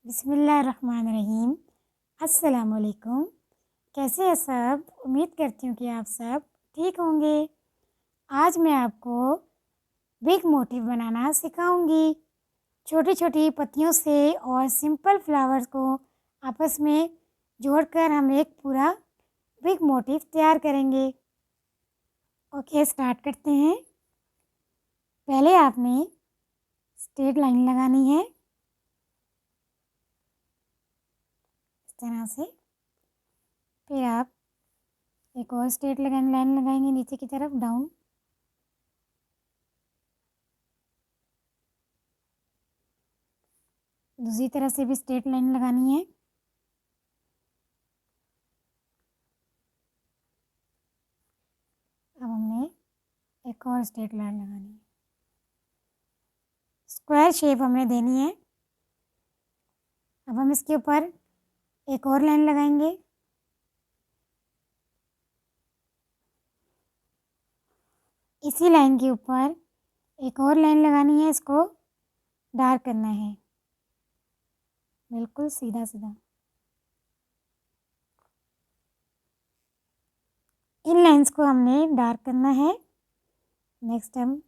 बिस्मिल्लाहिर्रहमानिर्रहीम। अस्सलामुअलैकुम। कैसे हैं सब? उम्मीद करती हूँ कि आप सब ठीक होंगे। आज मैं आपको बिग मोटिव बनाना सिखाऊंगी। छोटी-छोटी पत्तियों से और सिंपल फ्लावर्स को आपस में जोड़कर हम एक पूरा बिग मोटिव तैयार करेंगे। ओके, स्टार्ट करते हैं। पहले आपने स्ट्रेट लाइन लगानी है इस तरह से। फिर आप एक और स्ट्रेट लाइन लगाएंगे नीचे की तरफ डाउन। दूसरी तरफ से भी स्ट्रेट लाइन लगानी है। अब हमने एक और स्ट्रेट लाइन लगानी है। स्क्वायर शेप हमने देनी है। अब हम इसके ऊपर एक और लाइन लगाएंगे। इसी लाइन के ऊपर एक और लाइन लगानी है, इसको डार्क करना है, बिल्कुल सीधा सीधा। इन लाइंस को हमने डार्क करना है। नेक्स्ट हम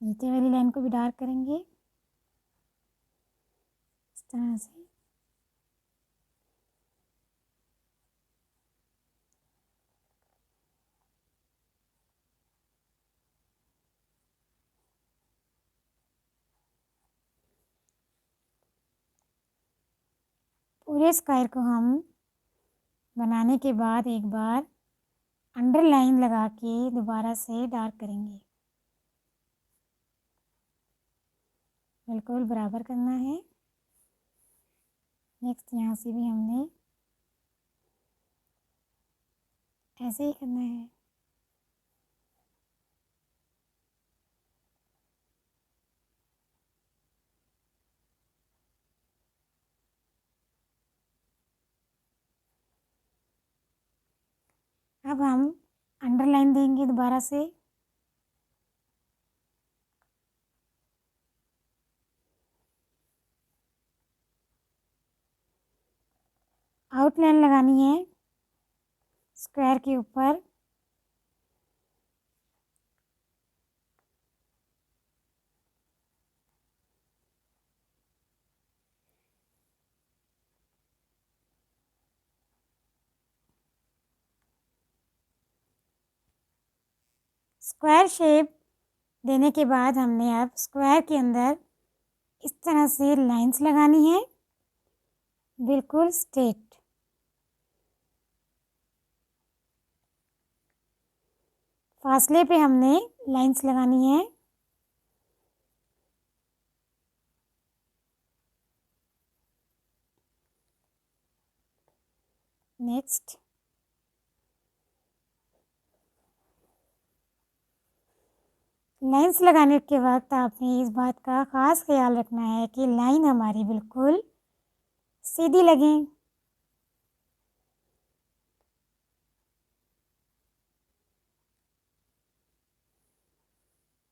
नीचे वाली लाइन को भी डार्क करेंगे इस तरह से। पूरे स्क्वायर को हम बनाने के बाद एक बार अंडरलाइन लगा के दोबारा से डार्क करेंगे। बिल्कुल बराबर करना है। नेक्स्ट यहाँ से भी हमने ऐसे ही करना है। अब हम अंडरलाइन देंगे दोबारा से। आउटलाइन लगानी है स्क्वायर के ऊपर। स्क्वायर शेप देने के बाद हमने अब स्क्वायर के अंदर इस तरह से लाइंस लगानी है, बिल्कुल स्ट्रेट। फासले पे हमने लाइंस लगानी है। नेक्स्ट लाइंस लगाने के वक्त आपने इस बात का ख़ास ख्याल रखना है कि लाइन हमारी बिल्कुल सीधी लगे।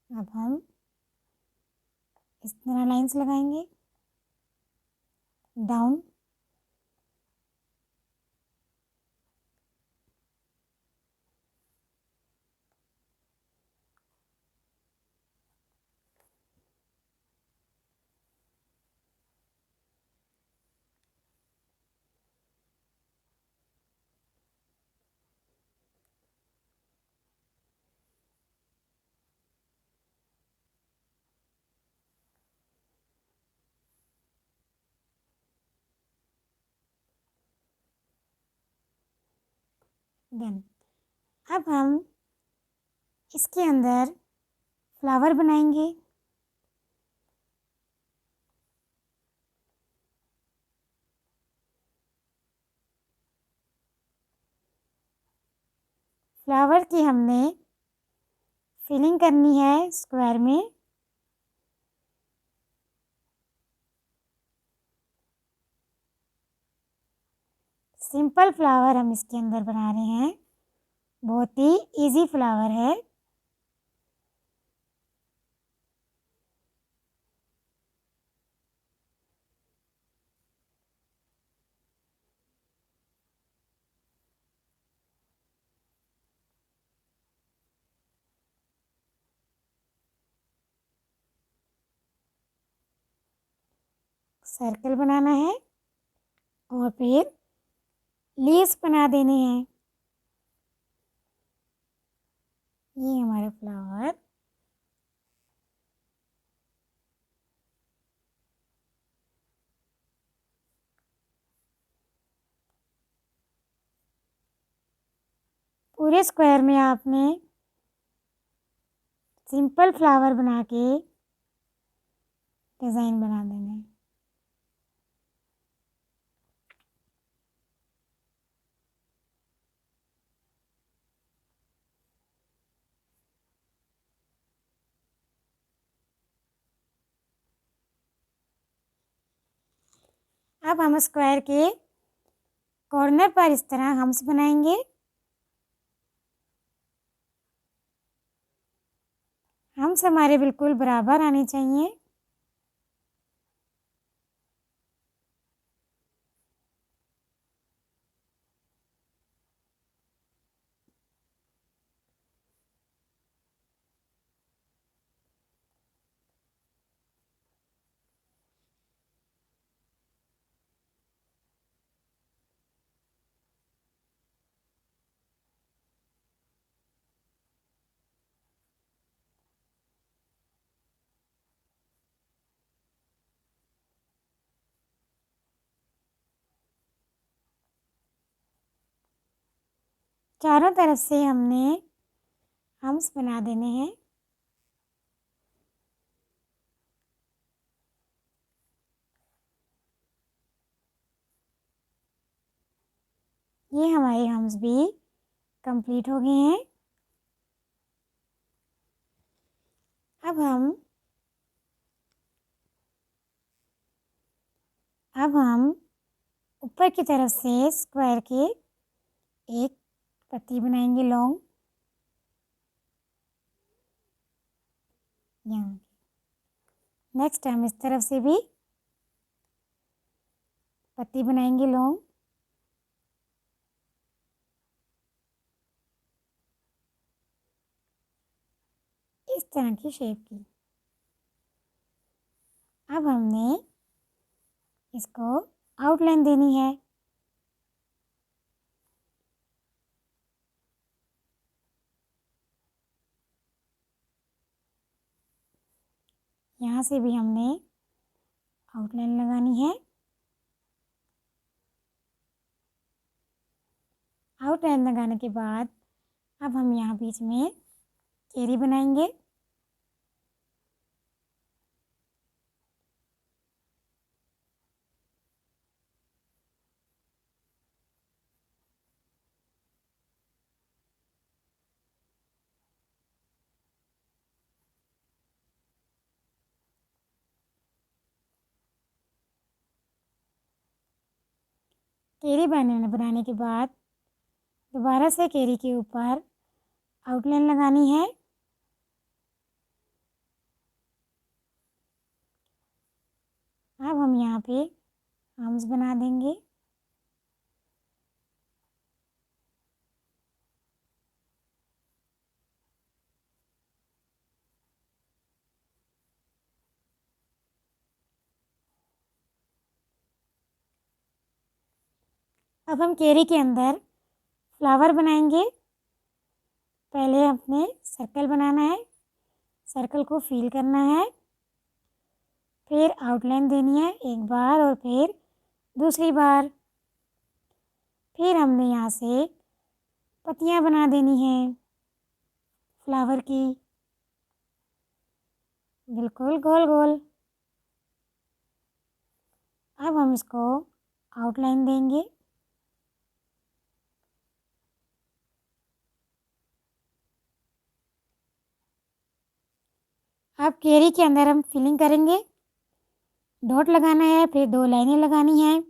अब हम इस तरह लाइंस लगाएंगे डाउन। डन। अब हम इसके अंदर फ्लावर बनाएंगे। फ्लावर की हमने फिलिंग करनी है स्क्वायर में। सिंपल फ्लावर हम इसके अंदर बना रहे हैं, बहुत ही इजी फ्लावर है। सर्कल बनाना है और फिर लीव्स बना देने हैं। ये हमारा फ्लावर पूरे स्क्वायर में आपने सिंपल फ्लावर बना के डिज़ाइन बना देना है। अब हम स्क्वायर के कॉर्नर पर इस तरह हम्स बनाएंगे। हम्स हमारे बिल्कुल बराबर आने चाहिए। चारों तरफ से हमने हम्स बना देने हैं। ये हमारे हम्स भी कंप्लीट हो गए हैं। अब हम ऊपर की तरफ से स्क्वायर के एक पत्ती बनाएंगे लॉन्ग। यहाँ नेक्स्ट हम इस तरफ से भी पत्ती बनाएंगे लॉन्ग। इस तरह की शेप की। अब हमने इसको आउटलाइन देनी है। यहाँ से भी हमने आउटलाइन लगानी है। आउटलाइन लगाने के बाद अब हम यहाँ बीच में चेरी बनाएंगे। केरी बनाने के बाद दोबारा से केरी के ऊपर आउटलाइन लगानी है। अब हम यहाँ पे आर्म्स बना देंगे। अब हम केरी के अंदर फ्लावर बनाएंगे। पहले अपने सर्कल बनाना है, सर्कल को फिल करना है, फिर आउटलाइन देनी है एक बार और फिर दूसरी बार। फिर हमने यहाँ से पत्तियाँ बना देनी हैं फ्लावर की, बिल्कुल गोल गोल। अब हम इसको आउटलाइन देंगे। अब केरी के अंदर हम फिलिंग करेंगे। डॉट लगाना है, फिर 2 लाइनें लगानी हैं,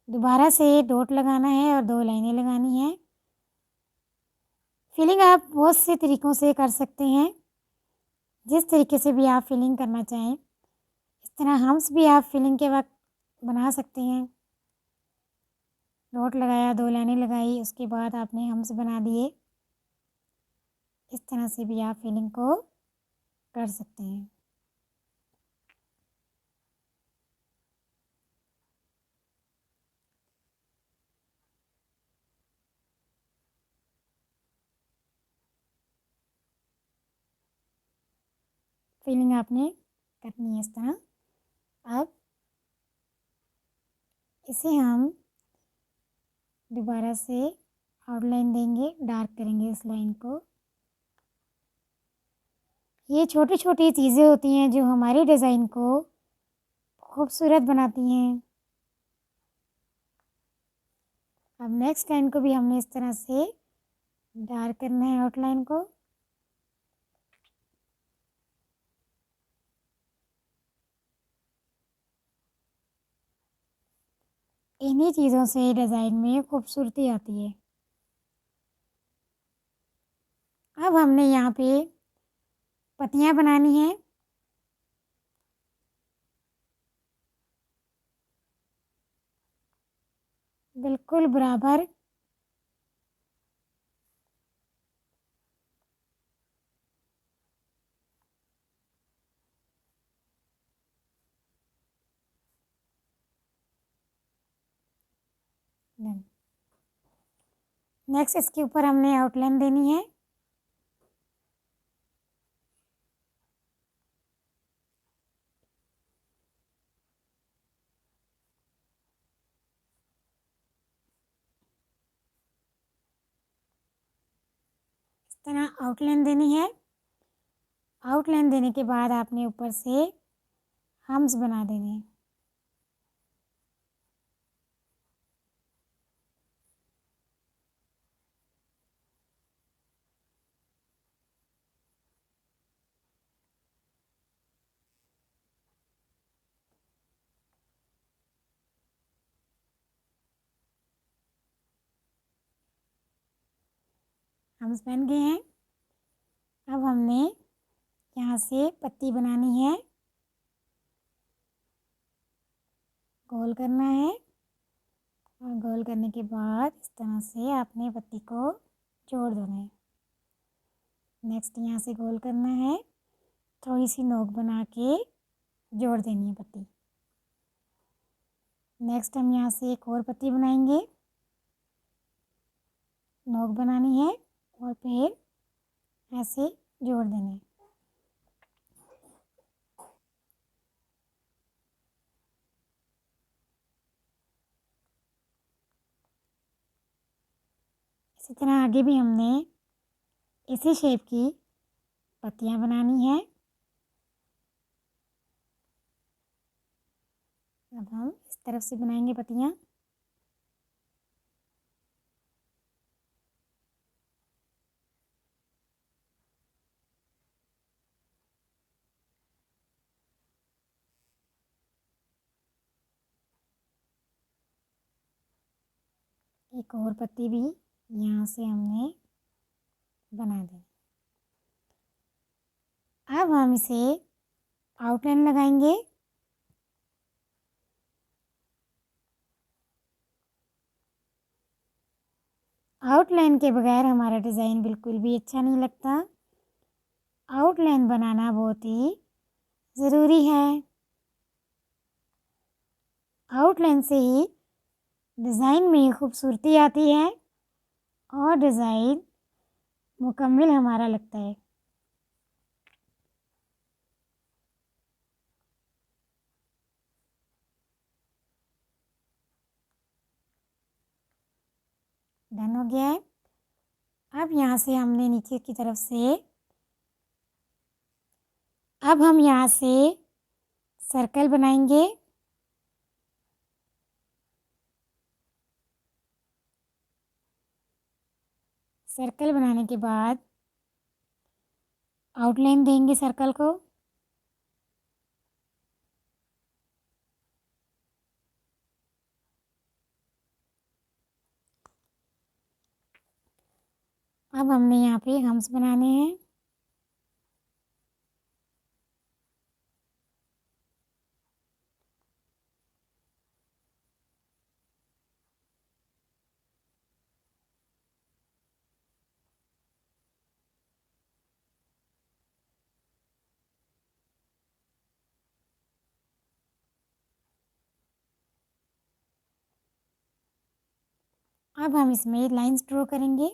दोबारा से डॉट लगाना है और 2 लाइनें लगानी हैं। फिलिंग आप बहुत से तरीक़ों से कर सकते हैं, जिस तरीके से भी आप फिलिंग करना चाहें। इस तरह हम्स भी आप फिलिंग के वक्त बना सकते हैं। डॉट लगाया, 2 लाइनें लगाई, उसके बाद आपने हम्स बना दिए। इस तरह से भी आप फिलिंग को कर सकते हैं। फिलिंग आपने करनी है इस तरह। अब इसे हम दोबारा से आउटलाइन देंगे, डार्क करेंगे इस लाइन को। ये छोटी छोटी चीज़ें होती हैं जो हमारी डिज़ाइन को खूबसूरत बनाती हैं। अब नेक्स्ट लाइन को भी हमने इस तरह से डार्क करना है आउटलाइन को। इन्हीं चीज़ों से डिज़ाइन में खूबसूरती आती है। अब हमने यहाँ पे पत्तियाँ बनानी हैं। बिल्कुल बराबर। नेक्स्ट इसके ऊपर हमने आउटलाइन देनी है। इस तरह आउटलाइन देनी है। आउटलाइन देने के बाद आपने ऊपर से हम्स बना देने हैं। हम्स बन गए हैं। अब हमने यहाँ से पत्ती बनानी है, गोल करना है और गोल करने के बाद इस तरह से आपने पत्ती को जोड़ देना है। नेक्स्ट यहाँ से गोल करना है, थोड़ी सी नोक बना के जोड़ देनी है पत्ती। नेक्स्ट हम यहाँ से एक और पत्ती बनाएंगे, नोक बनानी है और फिर ऐसे जोड़ देना है। इसी तरह आगे भी हमने इसी शेप की पत्तियाँ बनानी है। अब हम इस तरफ से बनाएंगे पत्तियाँ। एक और पत्ती भी यहाँ से हमने बना दी। अब हम इसे आउटलाइन लगाएंगे। आउटलाइन के बगैर हमारा डिज़ाइन बिल्कुल भी अच्छा नहीं लगता। आउटलाइन बनाना बहुत ही ज़रूरी है। आउटलाइन से ही डिज़ाइन में खूबसूरती आती है और डिज़ाइन मुकम्मल हमारा लगता है। डन हो गया है। अब यहाँ से हमने नीचे की तरफ से अब हम यहाँ से सर्कल बनाएंगे। सर्कल बनाने के बाद आउटलाइन देंगे सर्कल को। अब हमने यहाँ पे हम्स बनाने हैं। अब हम इसमें लाइंस ड्रॉ करेंगे।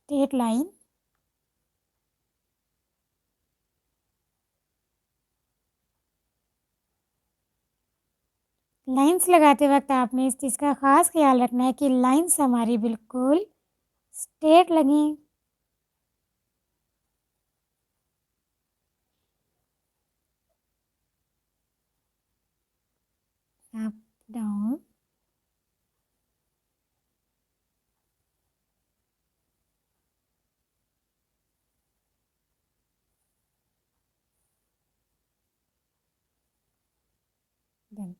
Straight line. लाइंस लगाते वक्त आपने इस चीज़ का ख़ास ख्याल रखना है कि लाइंस हमारी बिल्कुल स्ट्रेट लगें। Up down. डन।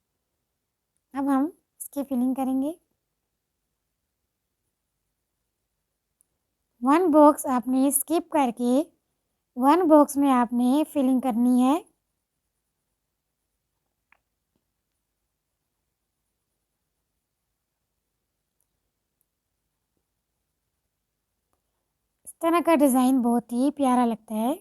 अब हम इसकी फिलिंग करेंगे। वन बॉक्स आपने स्किप करके वन बॉक्स में आपने फिलिंग करनी है। इस तरह का डिज़ाइन बहुत ही प्यारा लगता है।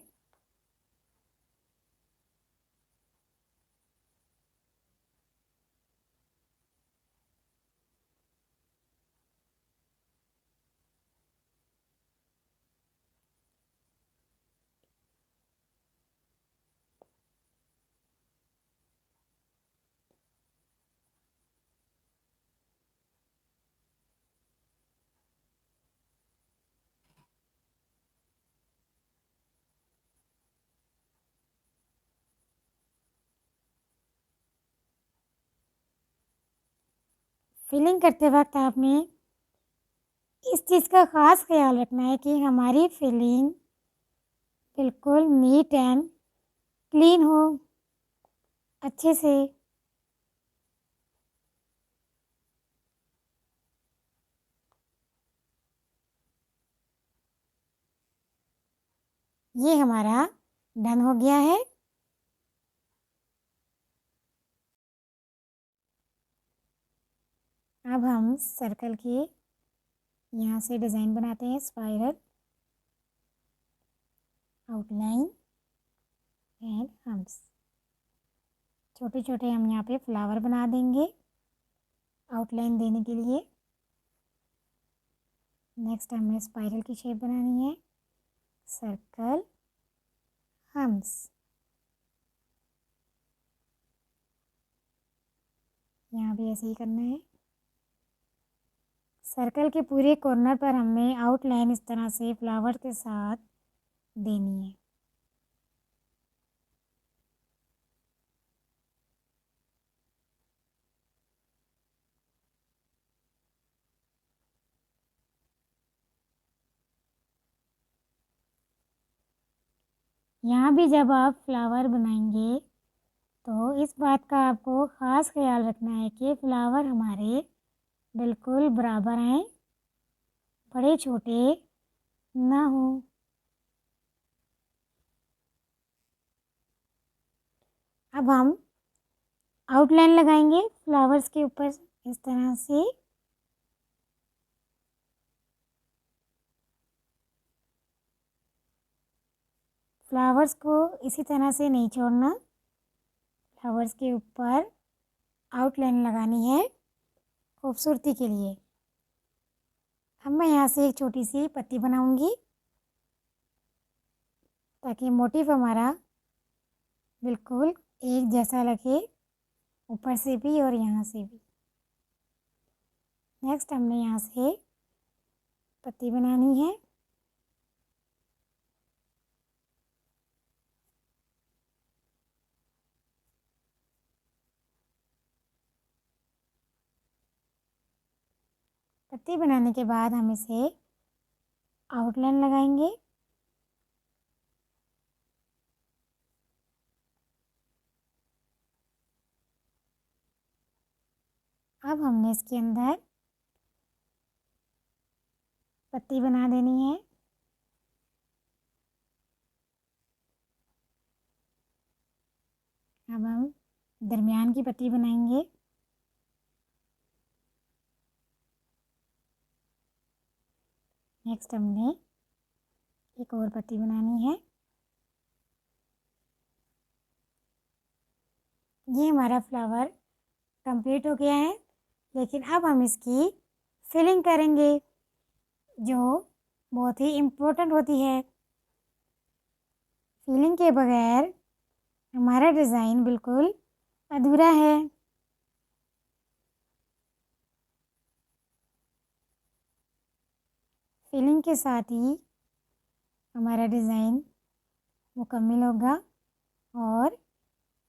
फिलिंग करते वक्त आपने इस चीज़ का ख़ास ख्याल रखना है कि हमारी फिलिंग बिल्कुल नीट एंड क्लीन हो, अच्छे से। ये हमारा डन हो गया है। अब हम सर्कल के यहाँ से डिज़ाइन बनाते हैं। Spiral, outline and hums. छोटे छोटे हम यहाँ पे फ्लावर बना देंगे आउटलाइन देने के लिए। नेक्स्ट हमें स्पाइरल की शेप बनानी है। Circle, hums. यहाँ भी ऐसे ही करना है। सर्कल के पूरे कॉर्नर पर हमें आउटलाइन इस तरह से फ्लावर के साथ देनी है। यहाँ भी जब आप फ्लावर बनाएंगे तो इस बात का आपको ख़ास ख्याल रखना है कि फ्लावर हमारे बिल्कुल बराबर आएँ, बड़े छोटे ना हो। अब हम आउटलाइन लगाएंगे फ्लावर्स के ऊपर इस तरह से। फ्लावर्स को इसी तरह से नहीं छोड़ना, फ्लावर्स के ऊपर आउटलाइन लगानी है खूबसूरती के लिए। अब मैं यहाँ से एक छोटी सी पत्ती बनाऊंगी ताकि मोटिव हमारा बिल्कुल एक जैसा लगे, ऊपर से भी और यहाँ से भी। नेक्स्ट हमने यहाँ से पत्ती बनानी है। पत्ती बनाने के बाद हम इसे आउटलाइन लगाएंगे। अब हमने इसके अंदर पत्ती बना देनी है। अब हम दरमियान की पत्ती बनाएंगे। नेक्स्ट हमने एक और पत्ती बनानी है। ये हमारा फ्लावर कंप्लीट हो गया है, लेकिन अब हम इसकी फिलिंग करेंगे। जो बहुत ही इम्पोर्टेंट होती है। फीलिंग के बगैर हमारा डिज़ाइन बिल्कुल अधूरा है। फीलिंग के साथ ही हमारा डिज़ाइन मुकम्मल होगा और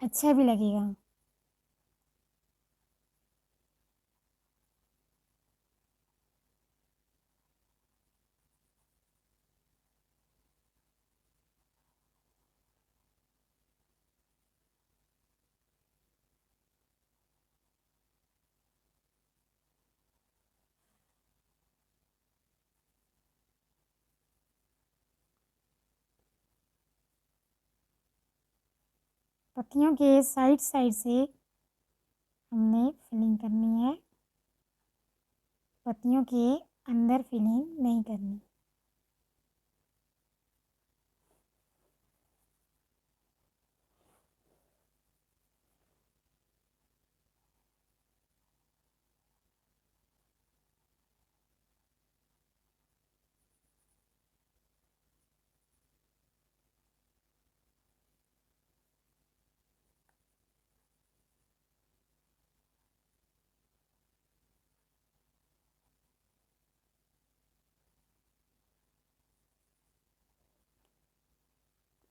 अच्छा भी लगेगा। पत्तियों के साइड साइड से हमने फिलिंग करनी है, पत्तियों के अंदर फिलिंग नहीं करनी।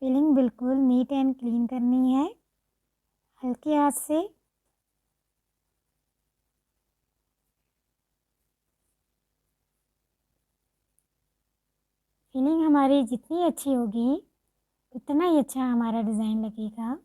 फिलिंग बिल्कुल नीट एंड क्लीन करनी है, हल्के हाथ से। फिलिंग हमारी जितनी अच्छी होगी उतना ही अच्छा हमारा डिज़ाइन लगेगा।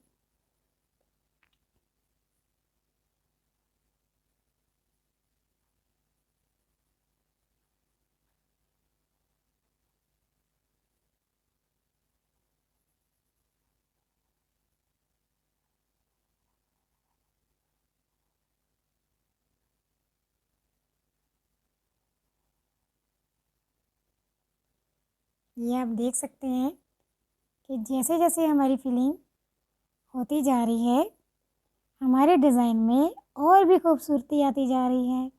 ये आप देख सकते हैं कि जैसे जैसे हमारी फिलिंग होती जा रही है, हमारे डिज़ाइन में और भी खूबसूरती आती जा रही है।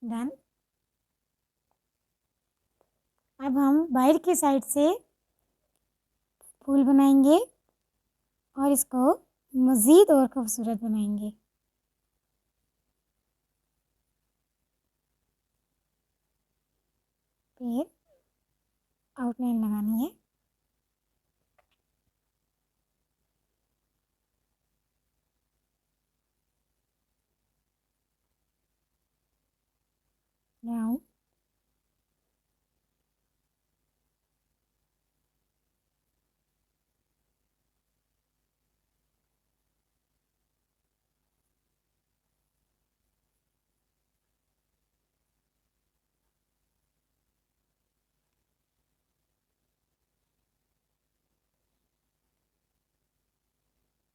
डन। अब हम बाहर की साइड से फूल बनाएंगे और इसको मज़ीद और खूबसूरत बनाएंगे। फिर आउटलाइन लगानी है। now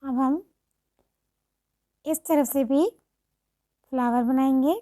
अब हम इस तरफ से भी फ्लावर बनाएंगे।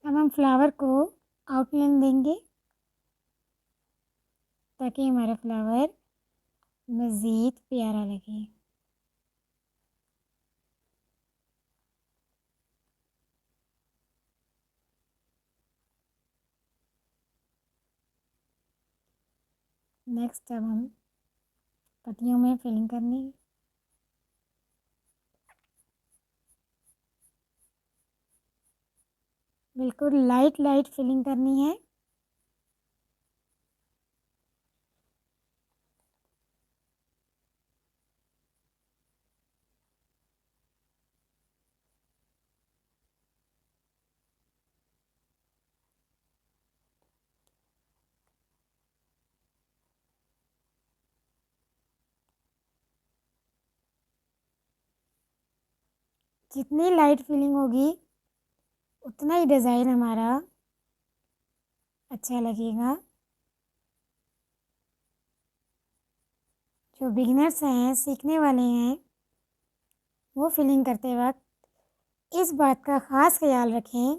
अब हम फ्लावर को आउटलाइन देंगे ताकि हमारा फ्लावर मज़ीद प्यारा लगे। नेक्स्ट अब हम पत्तियों में फिलिंग करनी है। बिल्कुल लाइट लाइट फिलिंग करनी है। जितनी लाइट फीलिंग होगी उतना ही डिज़ाइन हमारा अच्छा लगेगा। जो बिगिनर्स हैं, सीखने वाले हैं, वो फिलिंग करते वक्त इस बात का ख़ास ख्याल रखें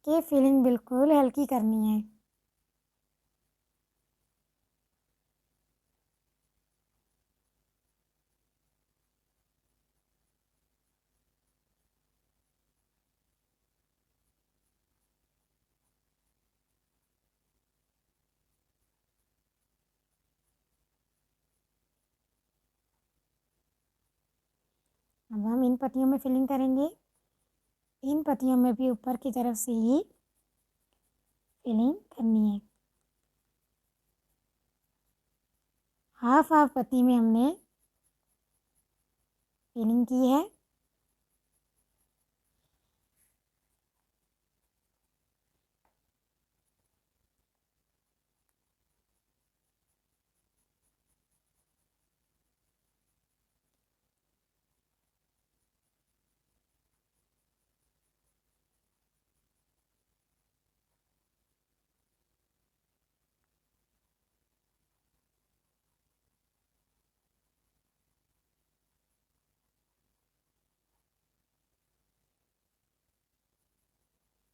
कि फिलिंग बिल्कुल हल्की करनी है। अब हम इन पत्तियों में फिलिंग करेंगे। इन पत्तियों में भी ऊपर की तरफ से ही फिलिंग करनी है। हाफ हाफ पत्ती में हमने फिलिंग की है।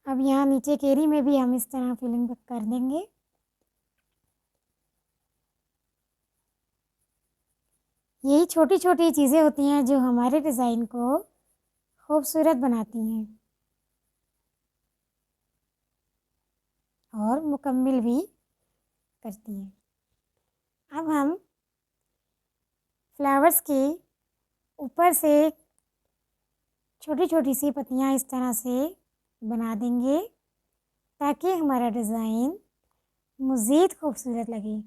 अब यहाँ नीचे केरी में भी हम इस तरह फिलिंग कर देंगे। यही छोटी छोटी चीज़ें होती हैं जो हमारे डिज़ाइन को खूबसूरत बनाती हैं और मुकम्मल भी करती हैं। अब हम फ्लावर्स के ऊपर से छोटी छोटी सी पत्तियाँ इस तरह से बना देंगे ताकि हमारा डिज़ाइन मज़ीद खूबसूरत लगे।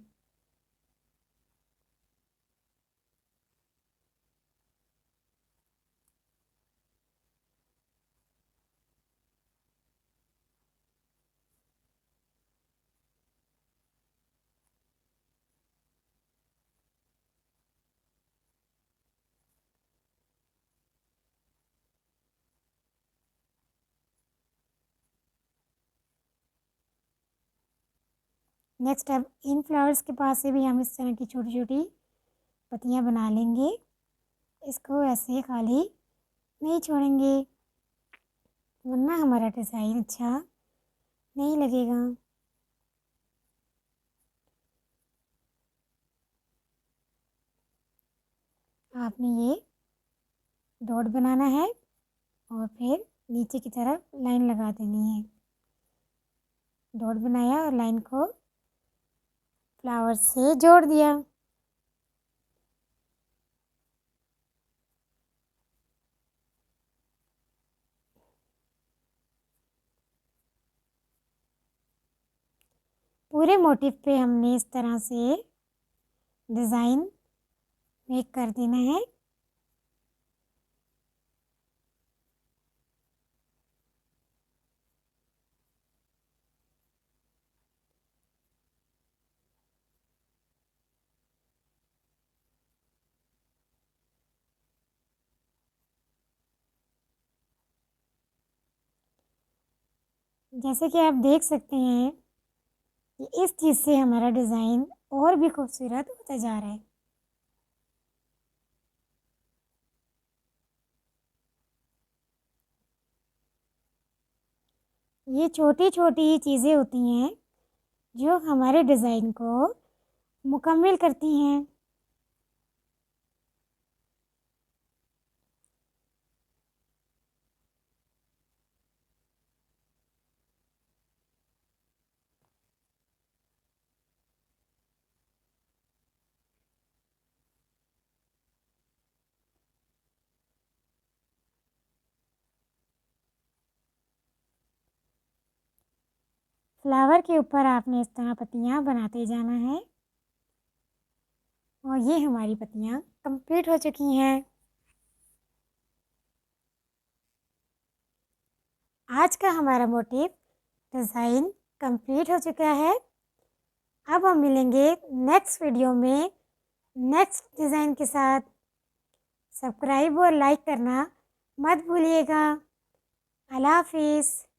नेक्स्ट अब इन फ्लावर्स के पास से भी हम इस तरह की छोटी छोटी पत्तियाँ बना लेंगे। इसको ऐसे खाली नहीं छोड़ेंगे वरना हमारा डिज़ाइन अच्छा नहीं लगेगा। आपने ये डॉट बनाना है और फिर नीचे की तरफ लाइन लगा देनी है। डॉट बनाया और लाइन को फ्लावर से जोड़ दिया। पूरे मोटिव पे हमने इस तरह से डिज़ाइन मेक कर देना है। जैसे कि आप देख सकते हैं कि इस चीज़ से हमारा डिज़ाइन और भी खूबसूरत होता जा रहा है। ये छोटी छोटी चीज़ें होती हैं जो हमारे डिज़ाइन को मुकम्मल करती हैं। फ्लावर के ऊपर आपने इस तरह पत्तियाँ बनाते जाना है और ये हमारी पत्तियाँ कंप्लीट हो चुकी हैं। आज का हमारा मोटिव डिज़ाइन कंप्लीट हो चुका है। अब हम मिलेंगे नेक्स्ट वीडियो में नेक्स्ट डिज़ाइन के साथ। सब्सक्राइब और लाइक करना मत भूलिएगा। अल्लाह हाफिज़।